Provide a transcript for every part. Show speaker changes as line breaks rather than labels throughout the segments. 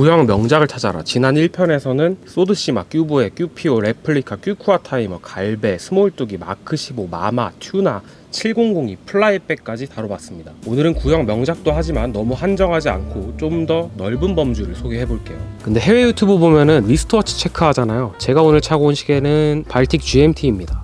구형 명작을 찾아라. 지난 1편에서는 소드시마, 큐브에, 큐피오, 레플리카, 큐쿠아 타이머, 갈베, 스몰뚜기, 마크15, 마마, 튜나, 7002, 플라이백까지 다뤄봤습니다. 오늘은 구형 명작도 하지만 너무 한정하지 않고 좀 더 넓은 범주를 소개해볼게요. 근데 해외 유튜브 보면은 리스트워치 체크하잖아요. 제가 오늘 차고 온 시계는 발틱 GMT입니다.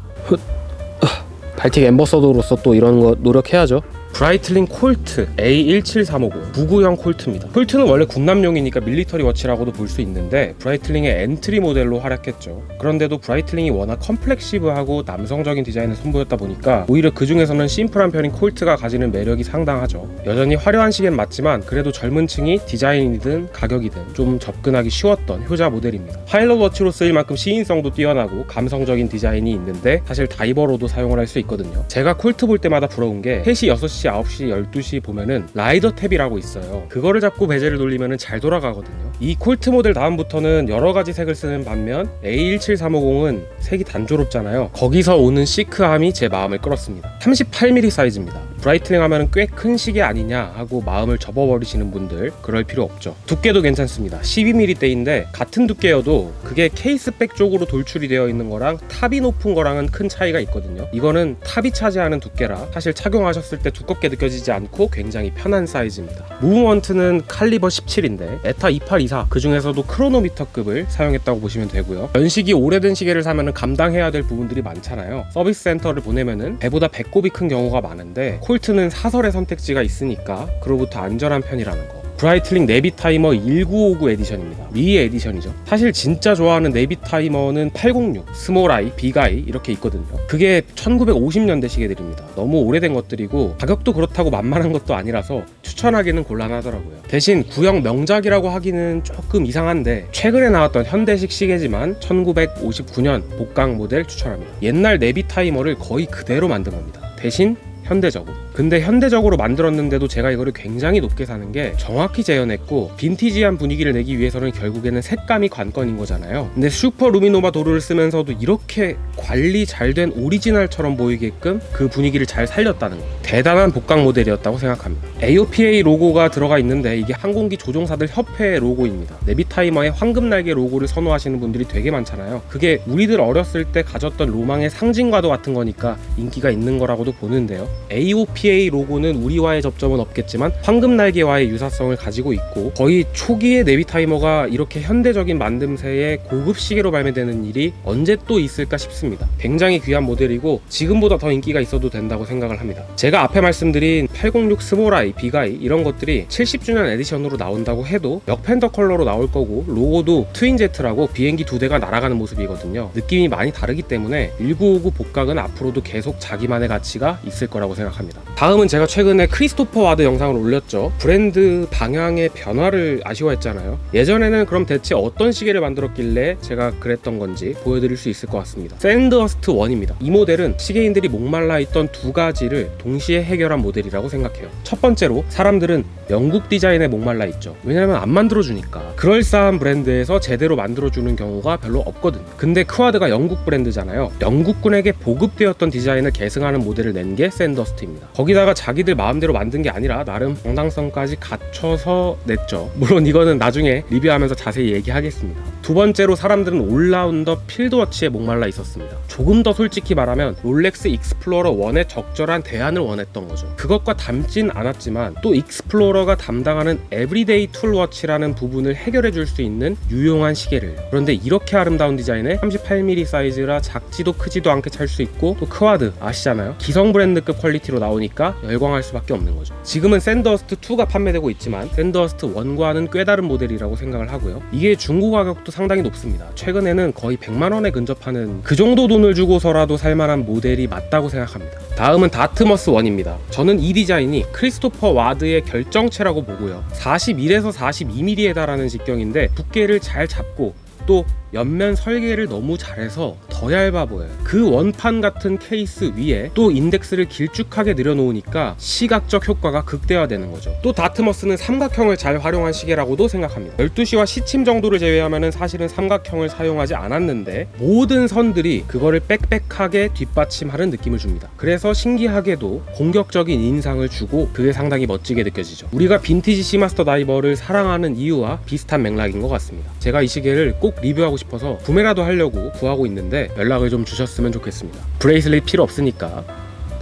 발틱 앰버서더로서 또 이런 거 노력해야죠. 브라이틀링 콜트 A17350 99형 콜트입니다. 콜트는 원래 군남용이니까 밀리터리 워치라고도 볼 수 있는데 브라이틀링의 엔트리 모델로 활약했죠. 그런데도 브라이틀링이 워낙 컴플렉시브하고 남성적인 디자인을 선보였다 보니까 오히려 그 중에서는 심플한 편인 콜트가 가지는 매력이 상당하죠. 여전히 화려한 시계는 맞지만 그래도 젊은 층이 디자인이든 가격이든 좀 접근하기 쉬웠던 효자 모델입니다. 파일럿 워치로 쓰일 만큼 시인성도 뛰어나고 감성적인 디자인이 있는데 사실 다이버로도 사용을 할 수 있거든요. 제가 콜트 볼 때마다 부러운 게 3시, 6시 9시, 12시 보면은 라이더 탭이라고 있어요. 그거를 잡고 베젤을 돌리면은 잘 돌아가거든요. 이 콜트 모델 다음부터는 여러 가지 색을 쓰는 반면 A17350은 색이 단조롭잖아요. 거기서 오는 시크함이 제 마음을 끌었습니다. 38mm 사이즈입니다. 브라이틀링 하면은 꽤 큰 시계 아니냐 하고 마음을 접어버리시는 분들 그럴 필요 없죠. 두께도 괜찮습니다. 12mm대인데 같은 두께여도 그게 케이스백 쪽으로 돌출이 되어 있는 거랑 탑이 높은 거랑은 큰 차이가 있거든요. 이거는 탑이 차지하는 두께라 사실 착용하셨을 때 두껍게 느껴지지 않고 굉장히 편한 사이즈입니다. 무브먼트는 칼리버 17인데 에타 2824 그 중에서도 크로노미터급을 사용했다고 보시면 되고요. 연식이 오래된 시계를 사면은 감당해야 될 부분들이 많잖아요. 서비스 센터를 보내면은 배보다 배꼽이 큰 경우가 많은데 콜트는 사설의 선택지가 있으니까 그로부터 안전한 편이라는 거. 브라이틀링 네비 타이머 1959 에디션입니다. 미 에디션이죠. 사실 진짜 좋아하는 네비 타이머는 806, 스몰 아이, 빅 아이 이렇게 있거든요. 그게 1950년대 시계들입니다. 너무 오래된 것들이고 가격도 그렇다고 만만한 것도 아니라서 추천하기는 곤란하더라고요. 대신 구형 명작이라고 하기는 조금 이상한데 최근에 나왔던 현대식 시계지만 1959년 복강 모델 추천합니다. 옛날 네비 타이머를 거의 그대로 만든 겁니다. 대신 현대적으로. 근데 현대적으로 만들었는데도 제가 이거를 굉장히 높게 사는 게 정확히 재현했고 빈티지한 분위기를 내기 위해서는 결국에는 색감이 관건인 거잖아요. 근데 슈퍼 루미노바 도르를 쓰면서도 이렇게 관리 잘 된 오리지널처럼 보이게끔 그 분위기를 잘 살렸다는 거. 대단한 복강 모델이었다고 생각합니다. AOPA 로고가 들어가 있는데 이게 항공기 조종사들 협회의 로고입니다. 네비타이머의 황금날개 로고를 선호하시는 분들이 되게 많잖아요. 그게 우리들 어렸을 때 가졌던 로망의 상징과도 같은 거니까 인기가 있는 거라고도 보는데요. AOPA 로고는 우리와의 접점은 없겠지만 황금날개와의 유사성을 가지고 있고 거의 초기의 네비타이머가 이렇게 현대적인 만듦새의 고급 시계로 발매되는 일이 언제 또 있을까 싶습니다. 굉장히 귀한 모델이고 지금보다 더 인기가 있어도 된다고 생각을 합니다. 제가 앞에 말씀드린 806 스몰아이, 빅아이 이런 것들이 70주년 에디션으로 나온다고 해도 역펜더 컬러로 나올 거고 로고도 트윈제트라고 비행기 2대가 날아가는 모습이거든요. 느낌이 많이 다르기 때문에 1959 복각은 앞으로도 계속 자기만의 가치가 있을 거라고 생각합니다. 다음은 제가 최근에 크리스토퍼 와드 영상을 올렸죠. 브랜드 방향의 변화를 아쉬워했잖아요. 예전에는 그럼 대체 어떤 시계를 만들었길래 제가 그랬던 건지 보여드릴 수 있을 것 같습니다. 샌드허스트 1입니다. 이 모델은 시계인들이 목말라 있던 두 가지를 동시에 해결한 모델이라고 생각해요. 첫 번째로 사람들은 영국 디자인에 목말라 있죠. 왜냐면 안 만들어주니까. 그럴싸한 브랜드에서 제대로 만들어주는 경우가 별로 없거든요. 근데 크와드가 영국 브랜드잖아요. 영국군에게 보급되었던 디자인을 계승하는 모델을 낸 게 샌더스트입니다. 거기다가 자기들 마음대로 만든 게 아니라 나름 정당성까지 갖춰서 냈죠. 물론 이거는 나중에 리뷰하면서 자세히 얘기하겠습니다. 두 번째로 사람들은 올라운더 필드워치에 목말라 있었습니다. 조금 더 솔직히 말하면 롤렉스 익스플로러 1의 적절한 대안을 원했던 거죠. 그것과 닮진 않았지만 또 익스플로러가 담당하는 에브리데이 툴워치라는 부분을 해결해 줄 수 있는 유용한 시계를. 그런데 이렇게 아름다운 디자인에 38mm 사이즈라 작지도 크지도 않게 찰 수 있고 또 크와드 아시잖아요. 기성 브랜드급 퀄리티로 나오니까 열광할 수밖에 없는 거죠. 지금은 샌더스트 2가 판매되고 있지만 샌더스트 1과는 꽤 다른 모델이라고 생각을 하고요. 이게 중고 가격도 상당히 높습니다. 최근에는 거의 100만원에 근접하는 그 정도 돈을 주고서라도 살만한 모델이 맞다고 생각합니다. 다음은 다트머스 1입니다. 저는 이 디자인이 크리스토퍼 와드의 결정체라고 보고요. 41에서 42mm에 달하는 직경인데 두께를 잘 잡고 또 옆면 설계를 너무 잘해서 더 얇아 보여요. 그 원판 같은 케이스 위에 또 인덱스를 길쭉하게 늘여놓으니까 시각적 효과가 극대화되는 거죠. 또 다트머스는 삼각형을 잘 활용한 시계라고도 생각합니다. 12시와 시침 정도를 제외하면 사실은 삼각형을 사용하지 않았는데 모든 선들이 그거를 빽빽하게 뒷받침하는 느낌을 줍니다. 그래서 신기하게도 공격적인 인상을 주고 그게 상당히 멋지게 느껴지죠. 우리가 빈티지 시마스터 다이버를 사랑하는 이유와 비슷한 맥락인 것 같습니다. 제가 이 시계를 꼭 리뷰하고 싶어서 구매라도 하려고 구하고 있는데 연락을 좀 주셨으면 좋겠습니다. 브레이슬릿 필요 없으니까.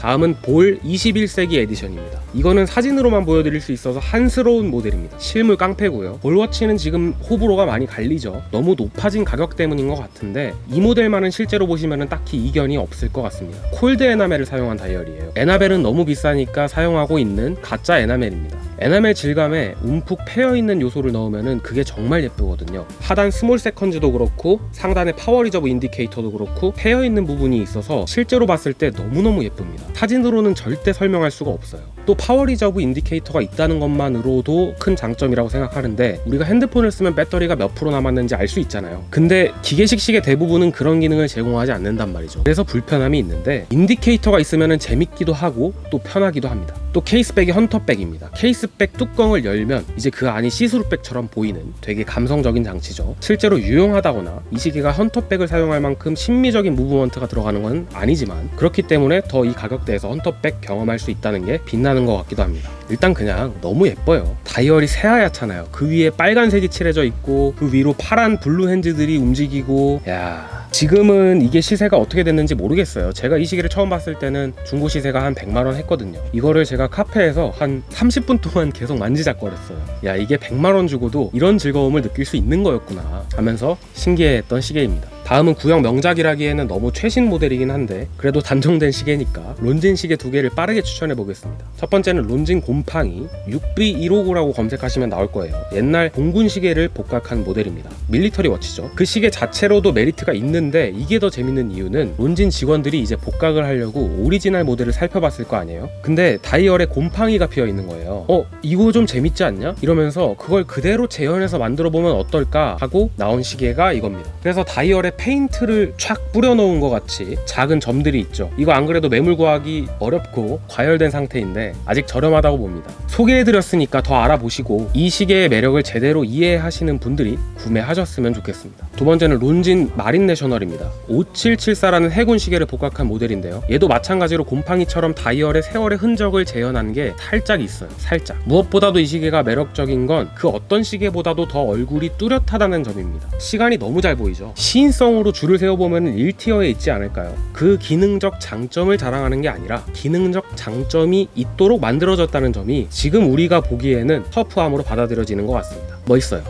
다음은 볼 21세기 에디션입니다. 이거는 사진으로만 보여드릴 수 있어서 한스러운 모델입니다. 실물 깡패고요. 볼워치는 지금 호불호가 많이 갈리죠. 너무 높아진 가격 때문인 것 같은데 이 모델만은 실제로 보시면 딱히 이견이 없을 것 같습니다. 콜드 에나멜을 사용한 다이얼이에요. 에나멜은 너무 비싸니까 사용하고 있는 가짜 에나멜입니다. 에나멜 질감에 움푹 패여있는 요소를 넣으면 그게 정말 예쁘거든요. 하단 스몰 세컨즈도 그렇고 상단의 파워 리저브 인디케이터도 그렇고 패여있는 부분이 있어서 실제로 봤을 때 너무너무 예쁩니다. 사진으로는 절대 설명할 수가 없어요. 또 파워 리저브 인디케이터가 있다는 것만으로도 큰 장점이라고 생각하는데 우리가 핸드폰을 쓰면 배터리가 몇 프로 남았는지 알 수 있잖아요. 근데 기계식 시계 대부분은 그런 기능을 제공하지 않는단 말이죠. 그래서 불편함이 있는데 인디케이터가 있으면 재밌기도 하고 또 편하기도 합니다. 또 케이스백이 헌터백입니다. 케이스백 뚜껑을 열면 이제 그 안이 시스루백처럼 보이는 되게 감성적인 장치죠. 실제로 유용하다거나 이 시계가 헌터백을 사용할 만큼 심미적인 무브먼트가 들어가는 건 아니지만 그렇기 때문에 더 이 가격대에서 헌터백 경험할 수 있다는 게 빛나는 것 같기도 합니다. 일단 그냥 너무 예뻐요. 다이얼이 새하얗잖아요. 그 위에 빨간색이 칠해져 있고 그 위로 파란 블루 핸즈들이 움직이고 지금은 이게 시세가 어떻게 됐는지 모르겠어요. 제가 이 시계를 처음 봤을 때는 중고 시세가 한 100만원 했거든요. 이거를 제가 카페에서 한 30분 동안 계속 만지작거렸어요. 야, 이게 100만원 주고도 이런 즐거움을 느낄 수 있는 거였구나 하면서 신기해했던 시계입니다. 다음은 구형 명작이라기에는 너무 최신 모델이긴 한데 그래도 단종된 시계니까 론진 시계 두 개를 빠르게 추천해 보겠습니다. 첫 번째는 론진 곰팡이 6B159라고 검색하시면 나올 거예요. 옛날 공군 시계를 복각한 모델입니다. 밀리터리 워치죠. 그 시계 자체로도 메리트가 있는데 이게 더 재밌는 이유는 론진 직원들이 이제 복각을 하려고 오리지널 모델을 살펴봤을 거 아니에요. 근데 다이얼에 곰팡이가 피어 있는 거예요. 이거 좀 재밌지 않냐? 이러면서 그걸 그대로 재현해서 만들어 보면 어떨까 하고 나온 시계가 이겁니다. 그래서 다이얼에 페인트를 촥 뿌려놓은 것 같이 작은 점들이 있죠. 이거 안 그래도 매물 구하기 어렵고 과열된 상태인데 아직 저렴하다고 봅니다. 소개해드렸으니까 더 알아보시고 이 시계의 매력을 제대로 이해하시는 분들이 구매하셨으면 좋겠습니다. 두 번째는 론진 마린 내셔널입니다. 5774라는 해군 시계를 복각한 모델인데요. 얘도 마찬가지로 곰팡이처럼 다이얼의 세월의 흔적을 재현한 게 살짝 있어요. 살짝. 무엇보다도 이 시계가 매력적인 건 그 어떤 시계보다도 더 얼굴이 뚜렷하다는 점입니다. 시간이 너무 잘 보이죠. 시인성으로 줄을 세워보면 1티어에 있지 않을까요? 그 기능적 장점을 자랑하는 게 아니라 기능적 장점이 있도록 만들어졌다는 점이 지금 우리가 보기에는 터프함으로 받아들여지는 것 같습니다. 멋있어요.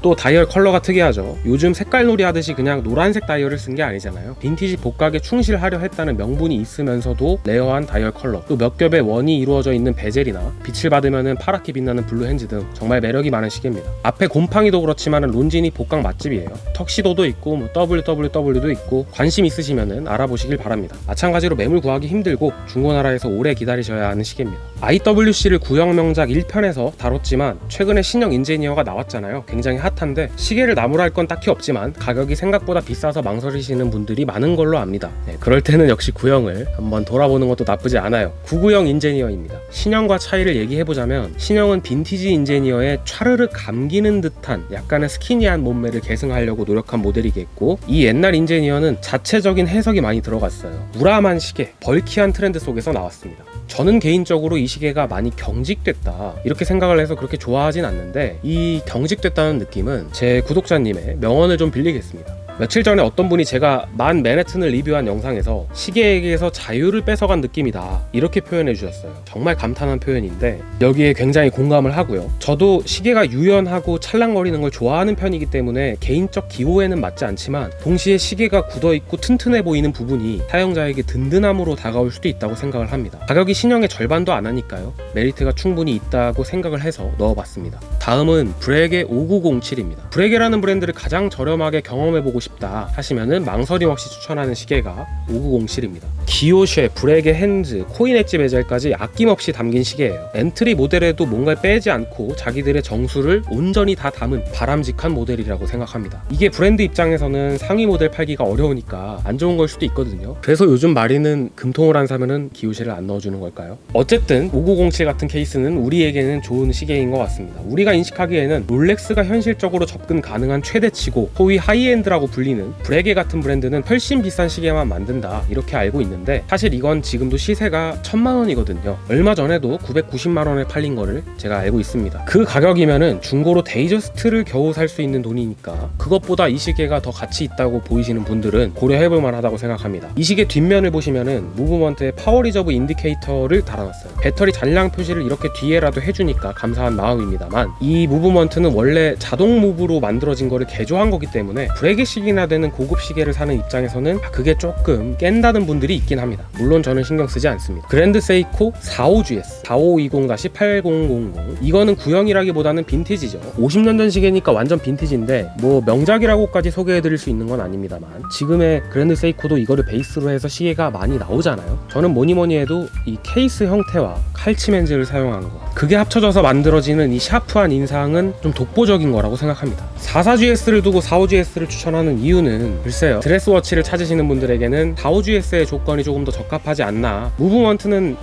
또 다이얼 컬러가 특이하죠. 요즘 색깔놀이 하듯이 그냥 노란색 다이얼을 쓴 게 아니잖아요. 빈티지 복각에 충실하려 했다는 명분이 있으면서도 레어한 다이얼 컬러, 또 몇 겹의 원이 이루어져 있는 베젤이나 빛을 받으면 파랗게 빛나는 블루 핸즈 등 정말 매력이 많은 시계입니다. 앞에 곰팡이도 그렇지만 론진이 복각 맛집이에요. 턱시도도 있고 WWW도 있고 관심 있으시면 알아보시길 바랍니다. 마찬가지로 매물 구하기 힘들고 중고나라에서 오래 기다리셔야 하는 시계입니다. IWC를 구형 명작 1편에서 다뤘지만 최근에 신형 인제니어가 나왔잖아요. 굉장히 핫한데 시계를 나무랄 건 딱히 없지만 가격이 생각보다 비싸서 망설이시는 분들이 많은 걸로 압니다. 그럴 때는 역시 구형을 한번 돌아보는 것도 나쁘지 않아요. 990 인제니어입니다. 신형과 차이를 얘기해보자면 신형은 빈티지 인제니어에 촤르르 감기는 듯한 약간의 스키니한 몸매를 계승하려고 노력한 모델이겠고 이 옛날 인제니어는 자체적인 해석이 많이 들어갔어요. 우람한 시계, 벌키한 트렌드 속에서 나왔습니다. 저는 개인적으로 이 시계가 많이 경직됐다 이렇게 생각을 해서 그렇게 좋아하진 않는데 이 경직됐다는 느낌은 제 구독자님의 명언을 좀 빌리겠습니다. 며칠 전에 어떤 분이 제가 만 맨해튼을 리뷰한 영상에서 시계에게서 자유를 뺏어간 느낌이다 이렇게 표현해 주셨어요. 정말 감탄한 표현인데 여기에 굉장히 공감을 하고요. 저도 시계가 유연하고 찰랑거리는 걸 좋아하는 편이기 때문에 개인적 기호에는 맞지 않지만 동시에 시계가 굳어있고 튼튼해 보이는 부분이 사용자에게 든든함으로 다가올 수도 있다고 생각을 합니다. 가격이 신형의 절반도 안 하니까요. 메리트가 충분히 있다고 생각을 해서 넣어봤습니다. 다음은 브레게 5907입니다. 브레게라는 브랜드를 가장 저렴하게 경험해보고 싶다 하시면은 망설임 없이 추천하는 시계가 5907입니다. 기호쉐, 브레게 핸즈, 코인 엣지 베젤까지 아낌없이 담긴 시계예요. 엔트리 모델에도 뭔가를 빼지 않고 자기들의 정수를 온전히 다 담은 바람직한 모델이라고 생각합니다. 이게 브랜드 입장에서는 상위 모델 팔기가 어려우니까 안 좋은 걸 수도 있거든요. 그래서 요즘 마리는 금통을 안 사면은 기호쉐를 안 넣어주는 걸까요? 어쨌든 5907 같은 케이스는 우리에게는 좋은 시계인 것 같습니다. 우리가 인식하기에는 롤렉스가 현실적으로 접근 가능한 최대치고 소위 하이엔드라고 불리는 브레게 같은 브랜드는 훨씬 비싼 시계만 만든다 이렇게 알고 있는데, 사실 이건 지금도 시세가 1000만원이거든요. 얼마 전에도 990만원에 팔린 거를 제가 알고 있습니다. 그 가격이면은 중고로 데이저스트를 겨우 살 수 있는 돈이니까 그것보다 이 시계가 더 가치 있다고 보이시는 분들은 고려해볼 만하다고 생각합니다. 이 시계 뒷면을 보시면은 무브먼트에 파워 리저브 인디케이터를 달아놨어요. 배터리 잔량 표시를 이렇게 뒤에라도 해주니까 감사한 마음입니다만, 이 무브먼트는 원래 자동 무브로 만들어진 거를 개조한 거기 때문에 브레게식이나 되는 고급 시계를 사는 입장에서는 그게 조금 깬다는 분들이 있긴 합니다. 물론 저는 신경 쓰지 않습니다. 그랜드 세이코 45GS 4520-8000, 이거는 구형이라기보다는 빈티지죠. 50년 전 시계니까 완전 빈티지인데 뭐 명작이라고까지 소개해드릴 수 있는 건 아닙니다만, 지금의 그랜드 세이코도 이거를 베이스로 해서 시계가 많이 나오잖아요. 저는 뭐니뭐니 해도 이 케이스 형태와 칼치멘즈를 사용한 거, 그게 합쳐져서 만들어지는 이 샤프한 인상은 좀 독보적인 거라고 생각합니다. 44GS를 두고 45GS를 추천하는 이유는 글쎄요, 드레스워치를 찾으시는 분들에게는 45GS의 조건이 조금 더 적합하지 않나. 무브먼트는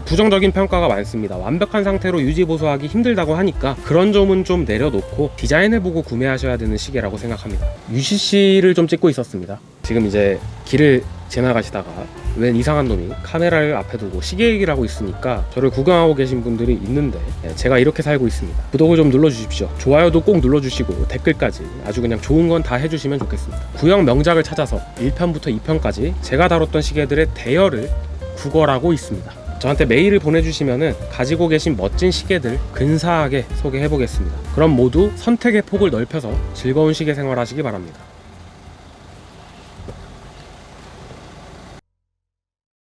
부정적인 평가가 많습니다. 완벽한 상태로 유지 보수하기 힘들다고 하니까 그런 점은 좀 내려놓고 디자인해보고 구매하셔야 되는 시계라고 생각합니다. UCC를 좀 찍고 있었습니다. 지금 이제 길을 지나가시다가 웬 이상한 놈이 카메라를 앞에 두고 시계 얘기를 하고 있으니까 저를 구경하고 계신 분들이 있는데, 제가 이렇게 살고 있습니다. 구독을 좀 눌러주십시오. 좋아요도 꼭 눌러주시고 댓글까지 아주 그냥 좋은 건 다 해주시면 좋겠습니다. 구형 명작을 찾아서 1편부터 2편까지 제가 다뤘던 시계들의 대여를 구걸하고 있습니다. 저한테 메일을 보내주시면은 가지고 계신 멋진 시계들 근사하게 소개해보겠습니다. 그럼 모두 선택의 폭을 넓혀서 즐거운 시계 생활 하시기 바랍니다.